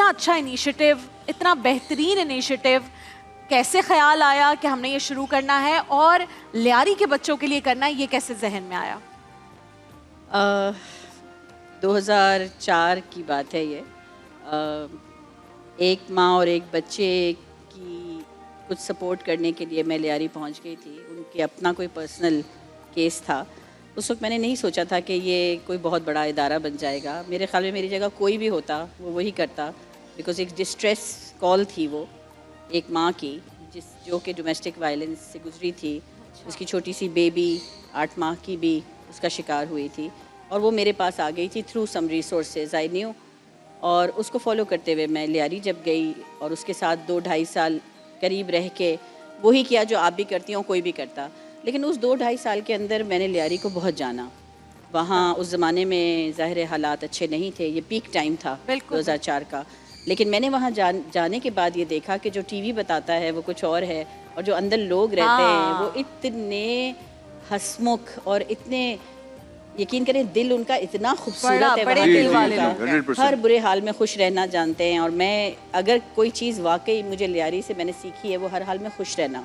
اچھا انیشیٹو, اتنا بہترین انیشیٹو, کیسے خیال آیا کہ ہم نے یہ شروع کرنا ہے اور لیاری کے بچوں کے لیے کرنا ہے, یہ کیسے ذہن میں آیا؟ 2004 کی بات ہے یہ. ایک ماں اور ایک بچے کی کچھ سپورٹ کرنے کے لیے میں لیاری پہنچ گئی تھی. ان کے اپنا کوئی پرسنل کیس تھا. اس وقت میں نے نہیں سوچا تھا کہ یہ کوئی بہت بڑا ادارہ بن جائے گا. میرے خیال میں میری جگہ کوئی بھی ہوتا وہ وہی کرتا, بیکاز ایک ڈسٹریس کال تھی وہ ایک ماں کی جو کہ ڈومیسٹک وائلنس سے گزری تھی. اس کی چھوٹی سی بیبی 8 ماہ کی بھی اس کا شکار ہوئی تھی, اور وہ میرے پاس آ گئی تھی through some resources I knew. اور اس کو فالو کرتے ہوئے میں لیاری جب گئی اور اس کے ساتھ 2-2.5 سال قریب رہ کے وہی کیا جو آپ بھی کرتی ہوں, کوئی بھی کرتا. لیکن اس 2-2.5 سال کے اندر میں نے لیاری کو بہت جانا. وہاں اس زمانے میں ظاہر حالات اچھے نہیں تھے, یہ پیک ٹائم تھا 2004 کا. لیکن میں نے وہاں جانے کے بعد یہ دیکھا کہ جو ٹی وی بتاتا ہے وہ کچھ اور ہے, اور جو اندر لوگ رہتے ہیں وہ اتنے ہسمکھ اور اتنے, یقین کریں دل ان کا اتنا خوبصورت ہے, ہر برے حال میں خوش رہنا جانتے ہیں. اور میں اگر کوئی چیز واقعی مجھے لیاری سے میں نے سیکھی ہے وہ ہر حال میں خوش رہنا,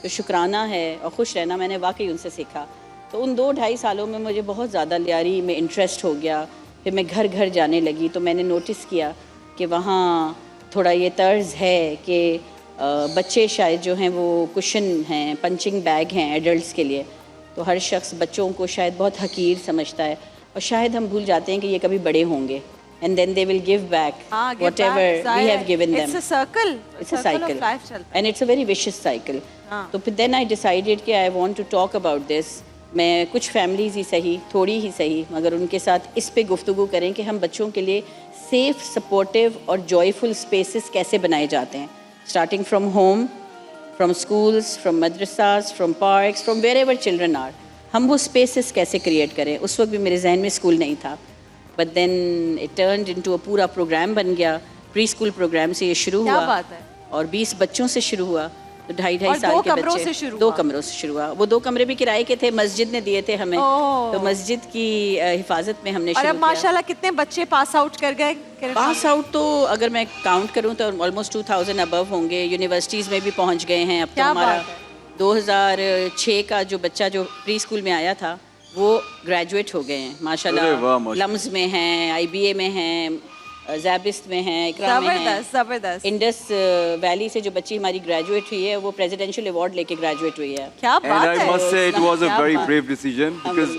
جو شکرانہ ہے اور خوش رہنا میں نے واقعی ان سے سیکھا. تو ان 2-2.5 سالوں میں مجھے بہت زیادہ لیاری میں انٹرسٹ ہو گیا. پھر میں گھر گھر جانے لگی تو میں نے نوٹس کیا کہ وہاں تھوڑا یہ طرز ہے کہ بچے شاید جو ہیں وہ کشن ہیں, پنچنگ بیگ ہیں ایڈلٹس کے لیے. تو ہر شخص بچوں کو شاید بہت حقیر سمجھتا ہے, اور شاید ہم بھول جاتے ہیں کہ یہ کبھی بڑے ہوں گے, and then they will give back whatever we have given them. It's a circle. It's a cycle. And it's a very vicious cycle. تو پھر then I decided کہ I want to talk about this. میں کچھ families ہی صحیح, تھوڑی ہی صحیح, مگر ان کے ساتھ اس پہ گفتگو کریں کہ ہم بچوں کے لیے سیف, سپورٹیو اور جوائفل اسپیسز کیسے بنائے جاتے ہیں, starting from home, from schools, from madrasas, from parks, from wherever children are. ہم وہ اسپیسز کیسے کریٹ کریں. اس وقت بھی میرے ذہن میں اسکول نہیں تھا, but then it turned into a پورا پروگرام بن گیا. پری اسکول پروگرام سے یہ شروع ہوا, اور 20 بچوں سے شروع ہوا. تو 2.5 سال کے بچے, 2 کمروں سے شروع ہوا. وہ 2 کمرے بھی کرائے کے تھے, مسجد نے دیے تھے ہمیں, تو مسجد کی حفاظت میں ہم نے شروع کیا. اور اب ماشاءاللہ کتنے بچے پاس آؤٹ کر گئے؟ پاس آؤٹ تو اگر میں کاؤنٹ کروں تو آلموسٹ 2000 ابو ہوں گے. یونیورسٹیز میں بھی پہنچ گئے ہیں. اب تو ہمارا 2006 کا جو بچہ جو پری اسکول میں آیا تھا وہ گریجویٹ ہو گئے ہیں ماشاءاللہ. لمز میں ہیں, آئی بی اے میں ہیں, زیبسٹ میں ہیں, اقرا میں ہیں. زبردست. انڈس ویلی سے جو بچی ہماری گریجویٹ ہوئی ہے وہ پریزیڈینشیل ایوارڈ لے کے گریجویٹ ہوئی ہے. کیا بات ہے. And I must say it was a very brave decision because